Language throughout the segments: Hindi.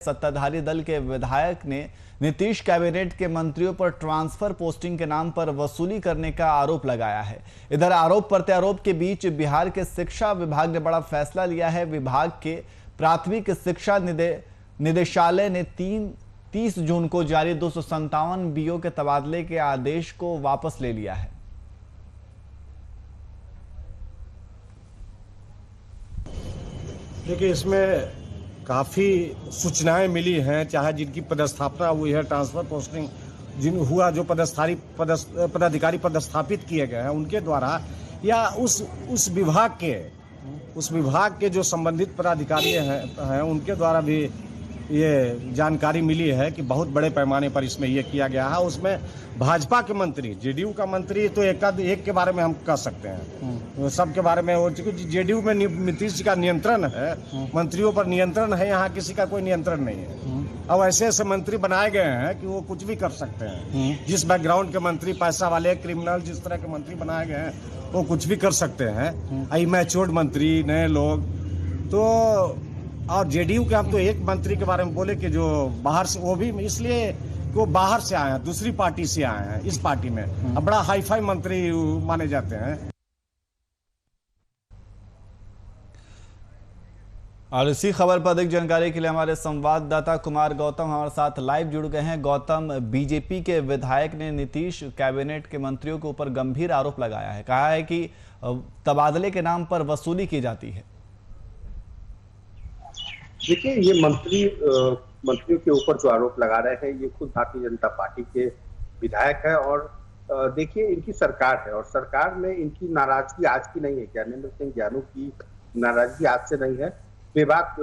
सत्ताधारी दल के विधायक ने नीतीश कैबिनेट के मंत्रियों पर ट्रांसफर पोस्टिंग के नाम पर वसूली करने का आरोप लगाया है। इधर आरोप प्रत्यारोप के बीच बिहार के शिक्षा विभाग ने बड़ा फैसला लिया है। विभाग के प्राथमिक शिक्षा निदेशालय ने 30 जून को जारी 257 बीओ के तबादले के आदेश को वापस ले लिया है। देखिए, इसमें काफ़ी सूचनाएं मिली हैं, चाहे जिनकी पदस्थापना हुई है, ट्रांसफर पोस्टिंग जिन हुआ, जो पदाधिकारी पदस्थापित किए गए हैं उनके द्वारा, या उस विभाग के जो संबंधित पदाधिकारी हैं उनके द्वारा भी ये जानकारी मिली है कि बहुत बड़े पैमाने पर इसमें ये किया गया है। उसमें भाजपा के मंत्री, जेडीयू का मंत्री तो एक के बारे में हम कह सकते हैं, सबके बारे में। वो जेडीयू में नीतीश जी का नियंत्रण है, मंत्रियों पर नियंत्रण है, यहाँ किसी का कोई नियंत्रण नहीं है। अब ऐसे ऐसे मंत्री बनाए गए हैं कि वो कुछ भी कर सकते हैं। जिस बैकग्राउंड के मंत्री, पैसा वाले, क्रिमिनल, जिस तरह के मंत्री बनाए गए हैं वो कुछ भी कर सकते हैं। मैच्योर्ड मंत्री, नए लोग तो। और जेडीयू के हम तो एक मंत्री के बारे में बोले कि जो बाहर से, वो भी इसलिए वो बाहर से आए हैं, दूसरी पार्टी से आए हैं इस पार्टी में। अब बड़ा हाईफाई मंत्री माने जाते हैं। और इसी खबर पर अधिक जानकारी के लिए हमारे संवाददाता कुमार गौतम हमारे साथ लाइव जुड़ गए हैं। गौतम, बीजेपी के विधायक ने नीतीश कैबिनेट के मंत्रियों के ऊपर गंभीर आरोप लगाया है, कहा है कि तबादले के नाम पर वसूली की जाती है। देखिए, ये मंत्रियों के ऊपर जो आरोप लगा रहे हैं ये खुद भारतीय जनता पार्टी के विधायक है। और देखिए, इनकी सरकार है और सरकार में इनकी नाराजगी आज की नहीं है। ज्ञानेंद्र सिंह ज्ञानू की नाराजगी आज से नहीं है। बेबाक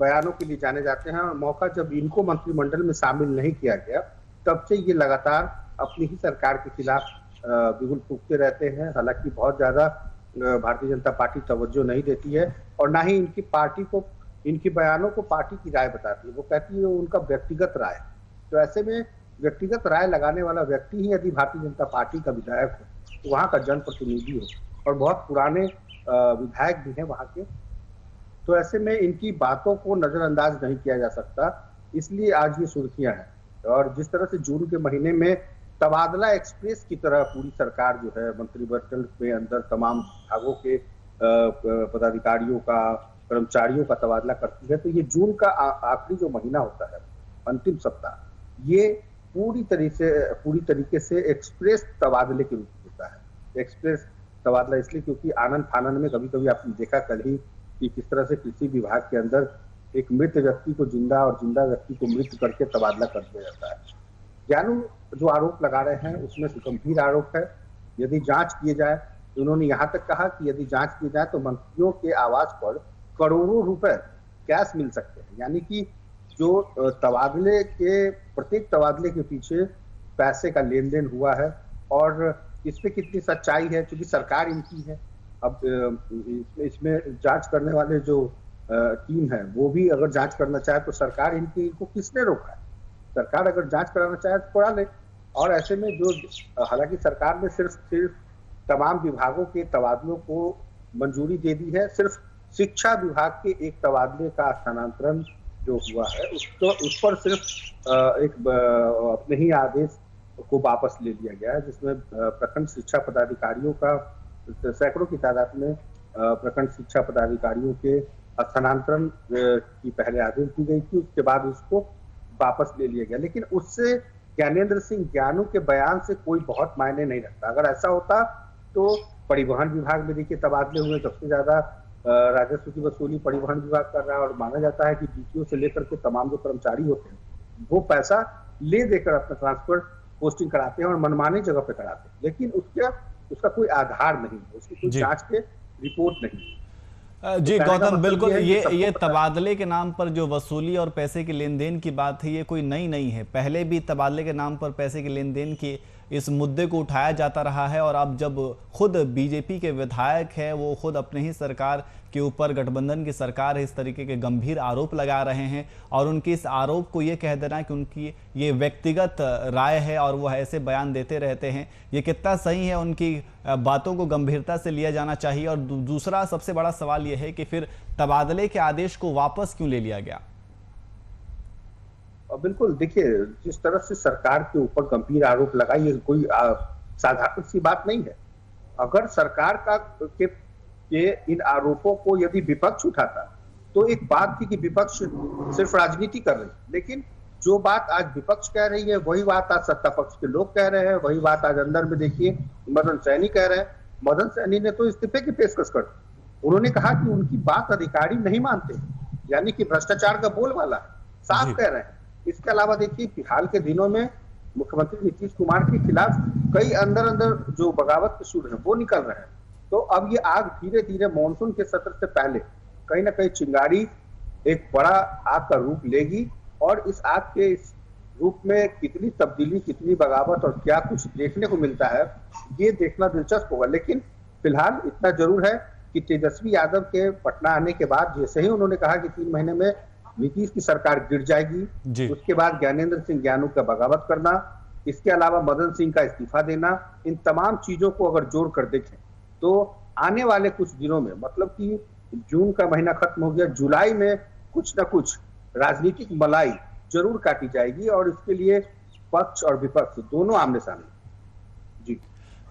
बयानों के लिए जाने जाते हैं और मौका जब इनको मंत्रिमंडल में शामिल नहीं किया गया तब से ये लगातार अपनी ही सरकार के खिलाफ बिगुल फूंकते रहते हैं। हालांकि बहुत ज्यादा भारतीय जनता पार्टी तवज्जो नहीं देती है और ना ही इनकी बयानों को पार्टी की राय बताती है। वो कहती है उनका व्यक्तिगत राय। तो ऐसे में व्यक्तिगत राय लगाने वाला व्यक्ति ही यदि भारतीय जनता पार्टी का विधायक हो, तो वहाँ का जनप्रतिनिधि हो और बहुत पुराने विधायक भी हैं वहाँ के, तो ऐसे में इनकी बातों को नजरअंदाज नहीं किया जा सकता। इसलिए आज ये सुर्खियां हैं। और जिस तरह से जून के महीने में तबादला एक्सप्रेस की तरह पूरी सरकार जो है मंत्रिमंडल में अंदर तमाम विभागों के पदाधिकारियों का, कर्मचारियों का तबादला करती है, तो ये जून का आखिरी जो महीना होता है, अंतिम सप्ताह, ये पूरी तरीके से एक्सप्रेस तबादले के रूप में होता है। एक्सप्रेस तबादला इसलिए क्योंकि आनंद फानन में कभी कभी आपने देखा कल ही कि किस तरह से कृषि विभाग के अंदर एक मृत व्यक्ति को जिंदा और जिंदा व्यक्ति को मृत करके तबादला कर दिया जाता है। ज्ञानू जो आरोप लगा रहे हैं उसमें गंभीर आरोप है। यदि जांच किए जाए, उन्होंने यहाँ तक कहा कि यदि जांच की जाए तो मंत्रियों के आवास पर करोड़ों रुपए कैश मिल सकते हैं। यानी कि जो प्रत्येक तबादले के पीछे पैसे का लेन देन हुआ है और इसमें कितनी सच्चाई है, क्योंकि सरकार इनकी है। अब इसमें जांच करने वाले जो टीम है वो भी अगर जांच करना चाहे तो सरकार इनको किसने रोका है? सरकार अगर जांच कराना चाहे तो करा ले। और ऐसे में जो, हालांकि सरकार ने सिर्फ तमाम विभागों के तबादलों को मंजूरी दे दी है। सिर्फ शिक्षा विभाग के एक तबादले का स्थानांतरण जो हुआ है उस पर सिर्फ अपने ही आदेश को वापस ले लिया गया है, जिसमें प्रखंड शिक्षा पदाधिकारियों का सैकड़ों की तादाद में प्रखंड शिक्षा पदाधिकारियों के स्थानांतरण की पहले आदेश दी गई थी, उसके बाद उसको वापस ले लिया गया। लेकिन उससे ज्ञानेंद्र सिंह ज्ञानू के बयान से कोई बहुत मायने नहीं रखता। अगर ऐसा होता तो परिवहन विभाग में देखिए तबादले हुए, सबसे ज्यादा राजस्व की वसूली परिवहन विभाग कर रहा है और माना जाता है कि डीटीओ से लेकर के तमाम जो कर्मचारी होते हैं वो पैसा ले देकर अपना ट्रांसफर पोस्टिंग कराते हैं और मनमानी जगह पे कराते हैं। लेकिन उसका कोई आधार नहीं है, उसकी कोई जांच के रिपोर्ट नहीं है। जी गौतम, बिल्कुल ये तबादले के नाम पर जो वसूली और पैसे के लेन देन की बात है ये कोई नई नहीं है। पहले भी तबादले के नाम पर पैसे के लेन देन की इस मुद्दे को उठाया जाता रहा है। और अब जब खुद बीजेपी के विधायक है, वो खुद अपने ही सरकार के ऊपर, गठबंधन की सरकार है, इस तरीके के गंभीर आरोप लगा रहे हैं और उनके इस आरोप को ये कह देना कि उनकी ये व्यक्तिगत राय है और वो ऐसे बयान देते रहते हैं, ये कितना सही है? उनकी बातों को गंभीरता से लिया जाना चाहिए। और दूसरा सबसे बड़ा सवाल ये है कि फिर तबादले के आदेश को वापस क्यों ले लिया गया? बिल्कुल, देखिए जिस तरह से सरकार के ऊपर गंभीर आरोप लगाए, ये कोई साधारण सी बात नहीं है। अगर सरकार के इन आरोपों को यदि विपक्ष उठाता तो एक बात थी कि विपक्ष सिर्फ राजनीति कर रही है, लेकिन जो बात आज विपक्ष कह रही है वही बात आज सत्ता पक्ष के लोग कह रहे हैं, वही बात आज अंदर में देखिए मदन सहनी कह रहे हैं। मदन सहनी ने तो इस्तीफे की पेशकश कर दी। उन्होंने कहा कि उनकी बात अधिकारी नहीं मानते, यानी कि भ्रष्टाचार का बोलबाला साफ कह रहे हैं। इसके अलावा देखिए हाल के दिनों में मुख्यमंत्री नीतीश कुमार के खिलाफ कई अंदर जो बगावत के सुर हैं वो निकल रहे हैं। तो अब ये आग धीरे धीरे मानसून के सत्र से पहले कहीं ना कहीं चिंगारी एक बड़ा आग का रूप लेगी, और इस आग के इस रूप में कितनी तब्दीली, कितनी बगावत और क्या कुछ देखने को मिलता है, ये देखना दिलचस्प होगा। लेकिन फिलहाल इतना जरूर है कि तेजस्वी यादव के पटना आने के बाद जैसे ही उन्होंने कहा कि 3 महीने में नीतीश की सरकार गिर जाएगी, उसके बाद ज्ञानेंद्र सिंह ज्ञानू का बगावत करना, इसके अलावा मदन सिंह का इस्तीफा देना, इन तमाम चीजों को अगर जोड़ कर देखें तो आने वाले कुछ दिनों में, मतलब कि जून का महीना खत्म हो गया, जुलाई में कुछ न कुछ राजनीतिक मलाई जरूर काटी जाएगी, और इसके लिए पक्ष और विपक्ष दोनों आमने सामने।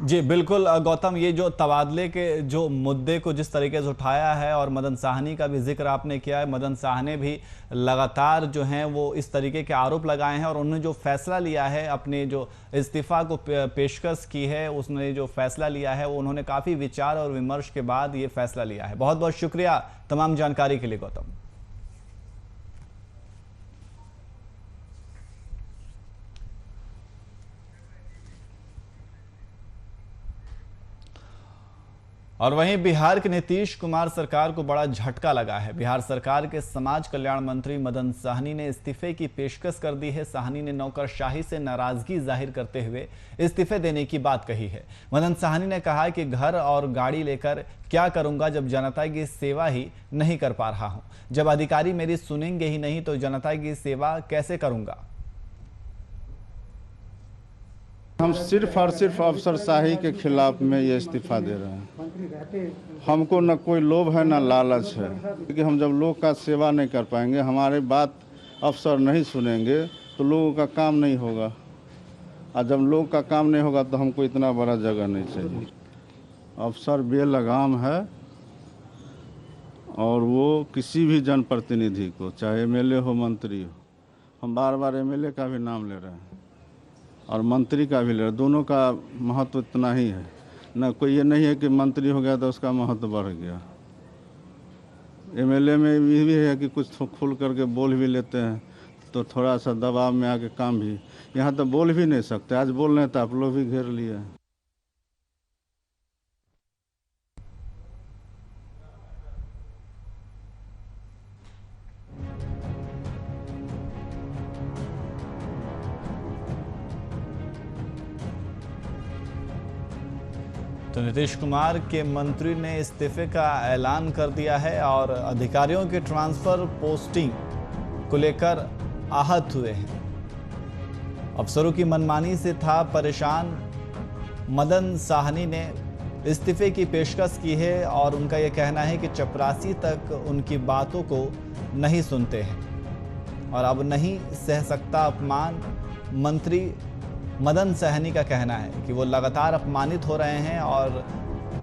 जी बिल्कुल गौतम, ये जो तबादले के जो मुद्दे को जिस तरीके से उठाया है, और मदन साहनी का भी जिक्र आपने किया है, मदन साहनी भी लगातार जो हैं वो इस तरीके के आरोप लगाए हैं, और उन्होंने जो फैसला लिया है, अपने जो इस्तीफा को पेशकश की है, उसने जो फैसला लिया है वो उन्होंने काफ़ी विचार और विमर्श के बाद ये फैसला लिया है। बहुत बहुत शुक्रिया तमाम जानकारी के लिए गौतम। और वहीं बिहार के नीतीश कुमार सरकार को बड़ा झटका लगा है। बिहार सरकार के समाज कल्याण मंत्री मदन साहनी ने इस्तीफे की पेशकश कर दी है। साहनी ने नौकरशाही से नाराजगी जाहिर करते हुए इस्तीफे देने की बात कही है। मदन साहनी ने कहा कि घर और गाड़ी लेकर क्या करूंगा जब जनता की सेवा ही नहीं कर पा रहा हूं। जब अधिकारी मेरी सुनेंगे ही नहीं तो जनता की सेवा कैसे करूंगा। हम सिर्फ और सिर्फ अफसरशाही के खिलाफ में ये इस्तीफा दे रहे हैं। हमको न कोई लोभ है न लालच है, क्योंकि हम जब लोग का सेवा नहीं कर पाएंगे, हमारी बात अफसर नहीं सुनेंगे तो लोगों का काम नहीं होगा, और जब लोग का काम नहीं होगा तो हमको इतना बड़ा जगह नहीं चाहिए। अफसर बेलगाम है, और वो किसी भी जनप्रतिनिधि को, चाहे एमएलए हो मंत्री हो, हम बार बार एमएलए का भी नाम ले रहे हैं और मंत्री का भी ले रहे हैं, दोनों का महत्व इतना ही है। न कोई ये नहीं है कि मंत्री हो गया तो उसका महत्व बढ़ गया। एमएलए में ये भी है कि कुछ खुल करके बोल भी लेते हैं तो थोड़ा सा दबाव में आके काम भी, यहाँ तो बोल भी नहीं सकते। आज बोल रहे हैं तो आप लोग भी घेर लिए हैं। तो नीतीश कुमार के मंत्री ने इस्तीफे का ऐलान कर दिया है, और अधिकारियों के ट्रांसफर पोस्टिंग को लेकर आहत हुए हैं। अफसरों की मनमानी से था परेशान मदन साहनी ने इस्तीफे की पेशकश की है, और उनका यह कहना है कि चपरासी तक उनकी बातों को नहीं सुनते हैं और अब नहीं सह सकता अपमान। मंत्री मदन साहनी का कहना है कि वो लगातार अपमानित हो रहे हैं, और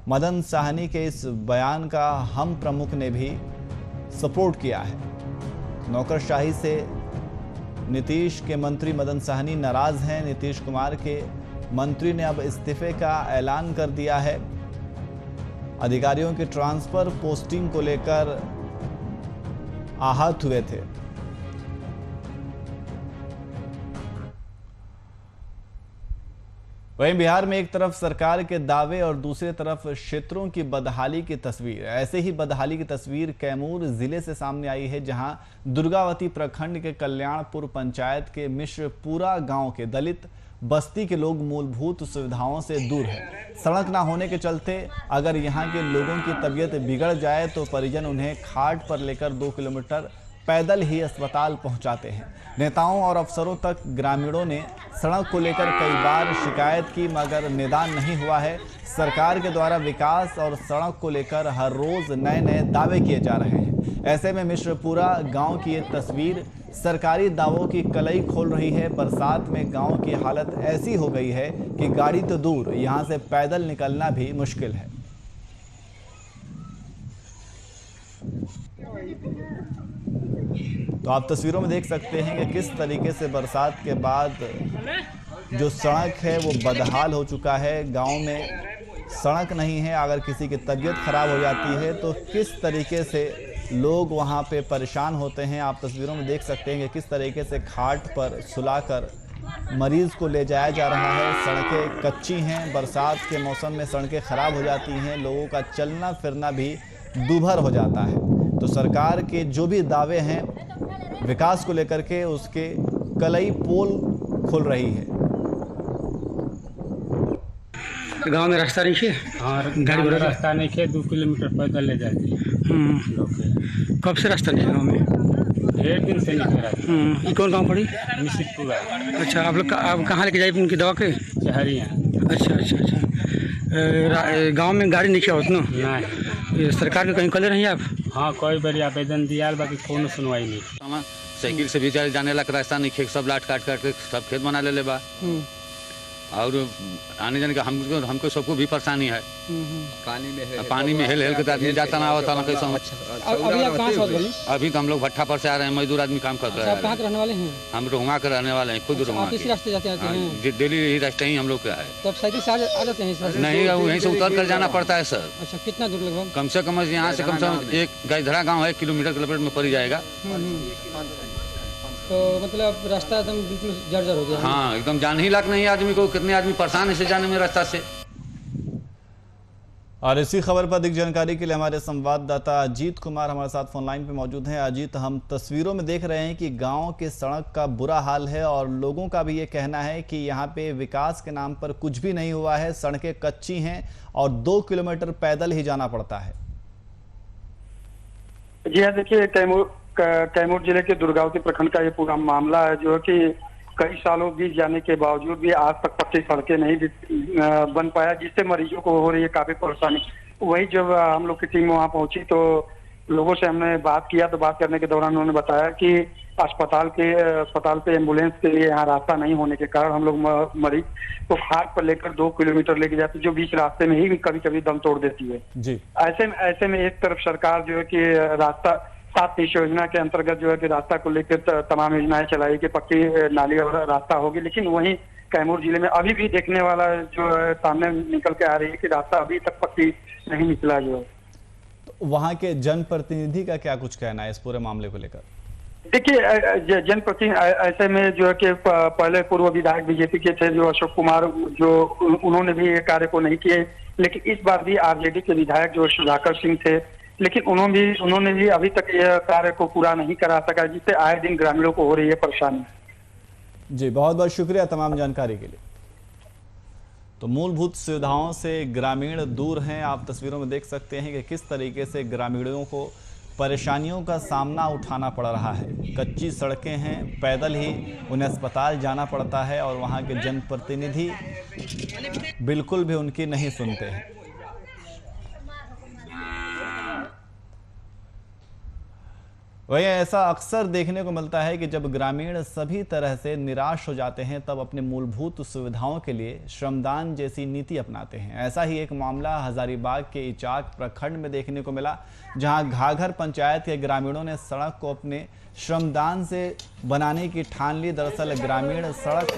मदन साहनी के इस बयान का हम प्रमुख ने भी सपोर्ट किया है। नौकरशाही से नीतीश के मंत्री मदन साहनी नाराज हैं। नीतीश कुमार के मंत्री ने अब इस्तीफे का ऐलान कर दिया है। अधिकारियों के ट्रांसफर पोस्टिंग को लेकर आहत हुए थे। वहीं बिहार में एक तरफ सरकार के दावे और दूसरी तरफ क्षेत्रों की बदहाली की तस्वीर। ऐसे ही बदहाली की तस्वीर कैमूर जिले से सामने आई है, जहां दुर्गावती प्रखंड के कल्याणपुर पंचायत के मिश्रपुरा गांव के दलित बस्ती के लोग मूलभूत सुविधाओं से दूर हैं। सड़क ना होने के चलते अगर यहां के लोगों की तबीयत बिगड़ जाए तो परिजन उन्हें खाट पर लेकर 2 किलोमीटर पैदल ही अस्पताल पहुंचाते हैं। नेताओं और अफसरों तक ग्रामीणों ने सड़क को लेकर कई बार शिकायत की, मगर निदान नहीं हुआ है। सरकार के द्वारा विकास और सड़क को लेकर हर रोज नए नए दावे किए जा रहे हैं। ऐसे में मिश्रपुरा गांव की ये तस्वीर सरकारी दावों की कलई खोल रही है। बरसात में गांव की हालत ऐसी हो गई है कि गाड़ी तो दूर, यहां से पैदल निकलना भी मुश्किल है। तो आप तस्वीरों में देख सकते हैं कि किस तरीके से बरसात के बाद जो सड़क है वो बदहाल हो चुका है। गांव में सड़क नहीं है, अगर किसी की तबीयत खराब हो जाती है तो किस तरीके से लोग वहां पे परेशान होते हैं। आप तस्वीरों में देख सकते हैं कि किस तरीके से खाट पर सुलाकर मरीज को ले जाया जा रहा है। सड़कें कच्ची हैं, बरसात के मौसम में सड़कें खराब हो जाती हैं, लोगों का चलना फिरना भी दूभर हो जाता है। तो सरकार के जो भी दावे हैं विकास को लेकर के, उसके कलई पोल खोल रही है। गांव में रास्ता नहीं है। हाँ, गाड़ी में रास्ता नहीं है, 2 किलोमीटर पैदल ले जाती है। कब से रास्ता नहीं है गाँव में? 1 दिन से नहीं रहा। कौन गाँव पड़ी? मिसिकपुरा। अच्छा, आप लोग आप कहाँ लेके जाए उनकी दवा के? चहरिया। अच्छा अच्छा अच्छा। गांव में गाड़ी नहीं किया उतना? नहीं। सरकार के कहीं कले नहीं आप? हाँ, कोई बार आवेदन दिया, बाकी कोनो सुनवाई नहीं। साइकिल से भी जाने ला रास्ता नहीं खे, सब लाट काट के सब खेत बना ले बा। और आने जाने का हमको सबको भी परेशानी है। पानी में हेल के आदमी जाता ना होता ना कैसा। अभी आप कहाँ से? अभी तो हम लोग भट्ठा पर से आ रहे हैं, मजदूर आदमी काम कर रहे हैं। कहाँ के रहने वाले हैं? हम रोहंगा के रहने वाले हैं, खुद रोहंगा। इसी रास्ते जाते हैं? डेली यही रास्ते ही हम लोग का है। तो साइकिल से आ जाते हैं इस रास्ते? नहीं, यहीं से उतर कर जाना पड़ता है सर। अच्छा, कितना दूर लगभग? कम से कम यहाँ से कम एक गायधरा गाँव है, 1 किलोमीटर के लपेट में पड़ जाएगा। तो मतलब रास्ता एकदम बिल्कुल जर्जर हो गया। हाँ, एकदम जान ही लायक नहीं आदमी को। कितने आदमी परेशान है इसे जाने में रास्ता से। और इसी खबर पर अधिक जानकारी के लिए हमारे संवाददाता अजीत कुमार हमारे साथ फोन लाइन पे मौजूद हैं। अजीत, हम तस्वीरों में देख रहे हैं कि गांव के सड़क का बुरा हाल है और लोगों का भी ये कहना है कि यहाँ पे विकास के नाम पर कुछ भी नहीं हुआ है। सड़कें कच्ची हैं और 2 किलोमीटर पैदल ही जाना पड़ता है। जी हाँ, देखिए कैमूर जिले के दुर्गावती प्रखंड का ये पूरा मामला है, जो है कि कई सालों बीत जाने के बावजूद भी आज तक पक्की सड़कें नहीं बन पाया, जिससे मरीजों को हो रही है काफी परेशानी। वही जब हम लोग की टीम वहाँ पहुंची तो लोगों से हमने बात किया, तो बात करने के दौरान उन्होंने बताया कि अस्पताल पे एम्बुलेंस के लिए यहाँ रास्ता नहीं होने के कारण हम लोग मरीज को खाट पर लेकर 2 किलोमीटर लेके जाते, जो बीच रास्ते में ही कभी कभी दम तोड़ देती है जी। ऐसे में एक तरफ सरकार जो है कि रास्ता 7 योजना के अंतर्गत जो है कि रास्ता को लेकर तमाम योजनाएं चलाई कि पक्की नाली और रास्ता होगी, लेकिन वहीं कैमूर जिले में अभी भी देखने वाला जो है सामने निकल के आ रही है कि रास्ता अभी तक पक्की नहीं निकला। जो है वहाँ के जनप्रतिनिधि का क्या कुछ कहना है इस पूरे मामले को लेकर? देखिए, जनप्रतिनिधि ऐसे में जो है कि पहले पूर्व विधायक बीजेपी के थे जो अशोक कुमार, जो उन्होंने भी ये कार्य को नहीं किए, लेकिन इस बार भी आरजेडी के विधायक जो सुधाकर सिंह थे, लेकिन उन्होंने भी अभी तक यह कार्य को पूरा नहीं करा सका, जिससे आए दिन ग्रामीणों को हो रही है परेशानी। जी, बहुत बहुत शुक्रिया तमाम जानकारी के लिए। तो मूलभूत सुविधाओं से ग्रामीण दूर हैं। आप तस्वीरों में देख सकते हैं कि किस तरीके से ग्रामीणों को परेशानियों का सामना उठाना पड़ रहा है। कच्ची सड़कें हैं, पैदल ही उन्हें अस्पताल जाना पड़ता है और वहाँ के जनप्रतिनिधि बिल्कुल भी उनकी नहीं सुनते हैं। वही ऐसा अक्सर देखने को मिलता है कि जब ग्रामीण सभी तरह से निराश हो जाते हैं तब अपने मूलभूत सुविधाओं के लिए श्रमदान जैसी नीति अपनाते हैं। ऐसा ही एक मामला हजारीबाग के इचाक प्रखंड में देखने को मिला, जहां घाघर पंचायत के ग्रामीणों ने सड़क को अपने श्रमदान से बनाने की ठान ली। दरअसल ग्रामीण सड़क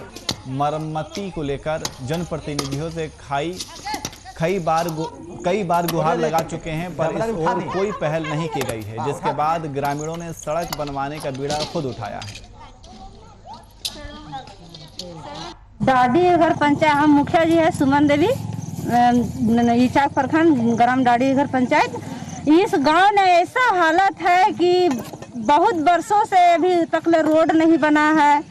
मरम्मती को लेकर जनप्रतिनिधियों से कई बार गुहार लगा चुके हैं, पर इस ओर कोई पहल नहीं की गई है, जिसके बाद ग्रामीणों ने सड़क बनवाने का बीड़ा खुद उठाया है। डाढ़ीघर पंचायत, हम मुखिया जी है सुमन देवी, इचाक प्रखंड ग्राम डाढ़ीघर पंचायत। इस गांव में ऐसा हालत है कि बहुत वर्षों से अभी तक रोड नहीं बना है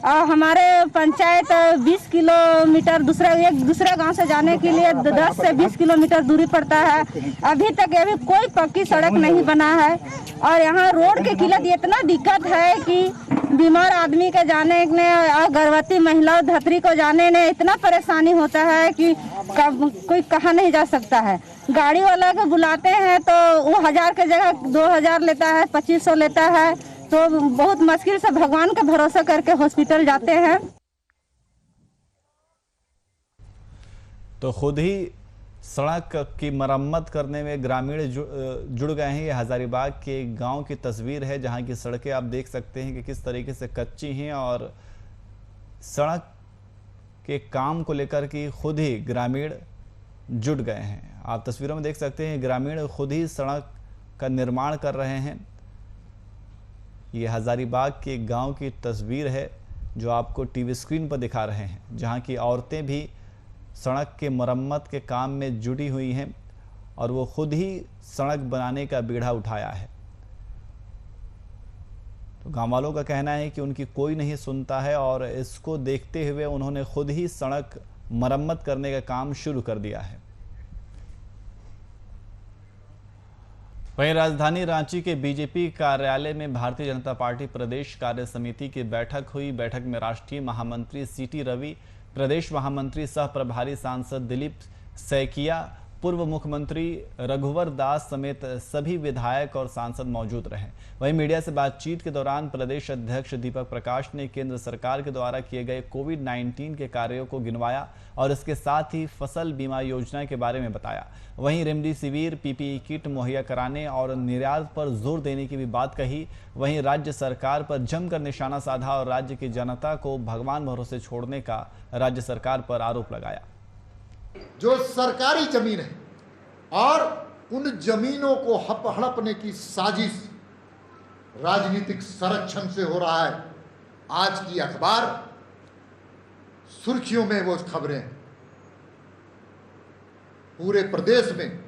और हमारे पंचायत 20 किलोमीटर दूसरे गांव से जाने के लिए 10 से 20 किलोमीटर दूरी पड़ता है। अभी तक अभी कोई पक्की सड़क नहीं बना है और यहाँ रोड की किल्लत इतना दिक्कत है कि बीमार आदमी के जाने ने और गर्भवती महिला धतरी को जाने ने इतना परेशानी होता है कि कोई कहाँ नहीं जा सकता है। गाड़ी वाला को बुलाते हैं तो वो 1000 के जगह 2000 लेता है, 2500 लेता है, तो बहुत मुश्किल से भगवान का भरोसा करके हॉस्पिटल जाते हैं। तो खुद ही सड़क की मरम्मत करने में ग्रामीण जुड़ गए हैं। ये हजारीबाग के गांव की तस्वीर है जहां की सड़कें आप देख सकते हैं कि किस तरीके से कच्ची हैं और सड़क के काम को लेकर के खुद ही ग्रामीण जुट गए हैं। आप तस्वीरों में देख सकते हैं ग्रामीण खुद ही सड़क का निर्माण कर रहे हैं। ये हजारीबाग के गांव की तस्वीर है जो आपको टीवी स्क्रीन पर दिखा रहे हैं, जहां की औरतें भी सड़क के मरम्मत के काम में जुटी हुई हैं और वो खुद ही सड़क बनाने का बीड़ा उठाया है। तो गांव वालों का कहना है कि उनकी कोई नहीं सुनता है और इसको देखते हुए उन्होंने खुद ही सड़क मरम्मत करने का काम शुरू कर दिया है। वहीं राजधानी रांची के बीजेपी कार्यालय में भारतीय जनता पार्टी प्रदेश कार्य समिति की बैठक हुई। बैठक में राष्ट्रीय महामंत्री सीटी रवि, प्रदेश महामंत्री सह प्रभारी सांसद दिलीप सैकिया, पूर्व मुख्यमंत्री रघुवर दास समेत सभी विधायक और सांसद मौजूद रहे। वहीं मीडिया से बातचीत के दौरान प्रदेश अध्यक्ष दीपक प्रकाश ने केंद्र सरकार के द्वारा किए गए कोविड-19 के कार्यों को गिनवाया और इसके साथ ही फसल बीमा योजना के बारे में बताया। वहीं रेमडेसिविर, पीपीई किट मुहैया कराने और निर्यात पर जोर देने की भी बात कही। वहीं राज्य सरकार पर जमकर निशाना साधा और राज्य की जनता को भगवान भरोसे छोड़ने का राज्य सरकार पर आरोप लगाया। जो सरकारी जमीन है और उन जमीनों को हड़पने की साजिश राजनीतिक संरक्षण से हो रहा है। आज की अखबार सुर्खियों में वो खबरें हैं। पूरे प्रदेश में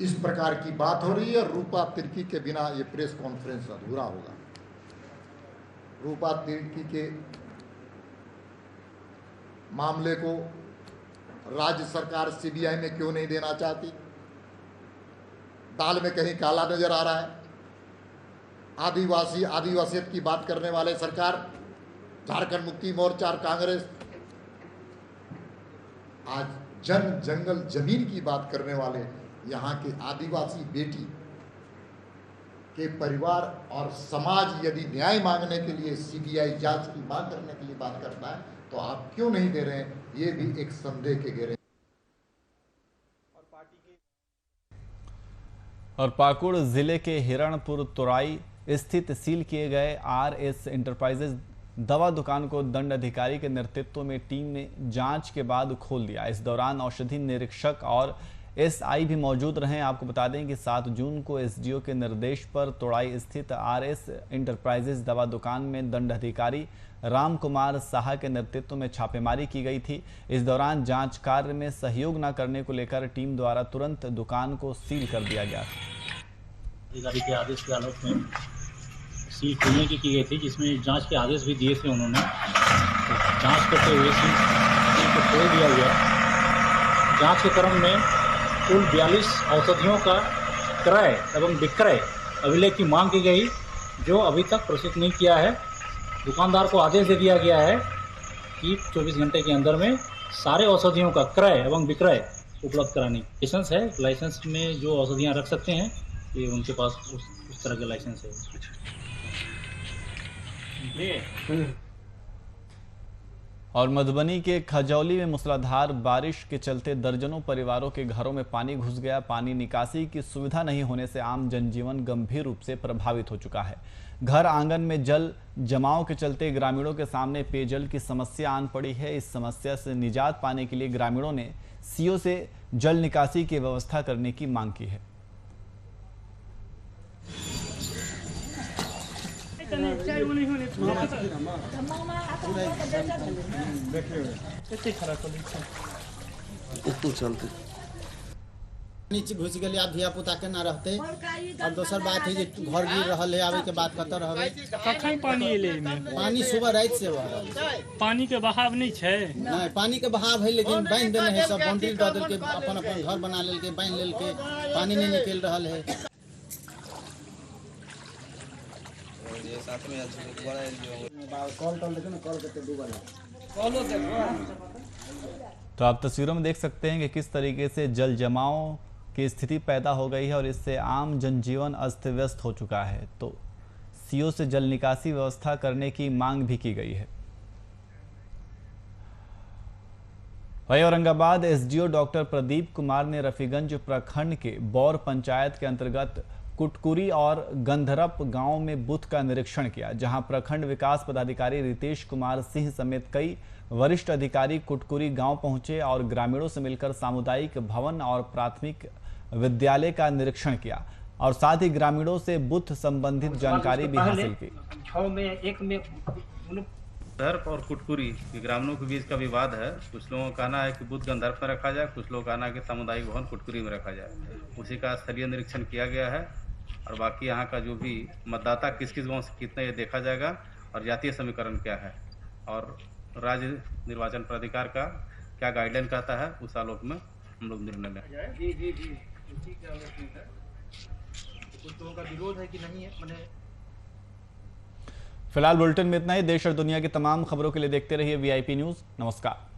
इस प्रकार की बात हो रही है। रूपा तिर्की के बिना ये प्रेस कॉन्फ्रेंस अधूरा होगा। रूपा तिर्की के मामले को राज्य सरकार सीबीआई में क्यों नहीं देना चाहती? दाल में कहीं काला नजर आ रहा है। आदिवासियत की बात करने वाले सरकार, झारखंड मुक्ति मोर्चा और कांग्रेस, आज जंगल जमीन की बात करने वाले यहाँ के आदिवासी बेटी के परिवार और समाज यदि न्याय मांगने के लिए सीबीआई जांच की मांग करने के लिए बात करता है तो आप क्यों नहीं दे रहे हैं? ये भी एक संदेह के घेरे। और पाकुड़ जिले के हिरणपुर तुराई स्थित सील किए गए आरएस इंटरप्राइजेज दवा दुकान को दंड अधिकारी के नेतृत्व में टीम ने जांच के बाद खोल दिया। इस दौरान औषधि निरीक्षक और एसआई भी मौजूद रहे। आपको बता दें कि 7 जून को एसडीओ के निर्देश पर तुराई स्थित आरएस इंटरप्राइजेज दवा दुकान में दंड अधिकारी राम कुमार साहा के नेतृत्व में छापेमारी की गई थी। इस दौरान जांच कार्य में सहयोग न करने को लेकर टीम द्वारा तुरंत दुकान को सील कर दिया गया था। अधिकारी के आदेश के आलोक में सील खोलने की गई थी, जिसमें जांच के आदेश भी दिए थे उन्होंने। तो जांच करते हुए सील को खोल दिया गया। जांच के क्रम में कुल 42 औषधियों का क्रय एवं विक्रय अभिलेख की मांग की गई, जो अभी तक प्रोसेस नहीं किया है। दुकानदार को आदेश दे दिया गया है कि 24 घंटे के अंदर में सारे औषधियों का क्रय एवं विक्रय उपलब्ध करानी। लाइसेंस है, लाइसेंस में जो औषधियाँ रख सकते हैं ये उनके पास उस तरह का लाइसेंस है। और मधुबनी के खजौली में मूसलाधार बारिश के चलते दर्जनों परिवारों के घरों में पानी घुस गया। पानी निकासी की सुविधा नहीं होने से आम जनजीवन गंभीर रूप से प्रभावित हो चुका है। घर आंगन में जल जमाव के चलते ग्रामीणों के सामने पेयजल की समस्या आन पड़ी है। इस समस्या से निजात पाने के लिए ग्रामीणों ने सीओ से जल निकासी की व्यवस्था करने की मांग की है। नीचे घुस गए धिया पुता के ना रहते। और दोसर बात है जे घर गिर रहा है, आवे के बाद कत रहबे। कखन पानी एले में? पानी सुबह रात से हो रहा है। पानी के बहाव नहीं है? नहीं, पानी के बहाव है, लेकिन बांध देने है सब। बाउंड्री दे देल के अपन घर बना लेल के बांध लेल के पानी नहीं निकल रहा है। साथ में कॉल करते तो आप तस्वीरों में देख सकते हैं कि किस तरीके से जल जमाव की स्थिति पैदा हो गई है और इससे आम जनजीवन अस्त व्यस्त हो चुका है। तो सीओ से जल निकासी व्यवस्था करने की मांग भी की गई है। वहीं औरंगाबाद एसडीओ डॉक्टर प्रदीप कुमार ने रफीगंज प्रखंड के बौर पंचायत के अंतर्गत कुटकुरी और गंधरप गांव में बूथ का निरीक्षण किया, जहां प्रखंड विकास पदाधिकारी रितेश कुमार सिंह समेत कई वरिष्ठ अधिकारी कुटकुरी गांव पहुंचे और ग्रामीणों से मिलकर सामुदायिक भवन और प्राथमिक विद्यालय का निरीक्षण किया और साथ ही ग्रामीणों से बूथ संबंधित जानकारी भी हासिल की। गंधर्प और कुटकुरी ग्रामीणों के बीच का विवाद है। कुछ लोगों का कहना है कि बूथ गंधर्प में रखा जाए, कुछ लोगों का कहना है कि सामुदायिक भवन कुटकुरी में रखा जाए। उसी का स्थलीय निरीक्षण किया गया है और बाकी यहाँ का जो भी मतदाता किस किस गाँव से कितना ये देखा जाएगा और जातीय समीकरण क्या है और राज्य निर्वाचन प्राधिकार का क्या गाइडलाइन कहता है, उस आलोक में हम लोग निर्णय लें। जी कुछ लोगों का विरोध है कि नहीं है। फिलहाल बुलेटिन में इतना ही। देश और दुनिया की तमाम खबरों के लिए देखते रहिए VIP न्यूज़। नमस्कार।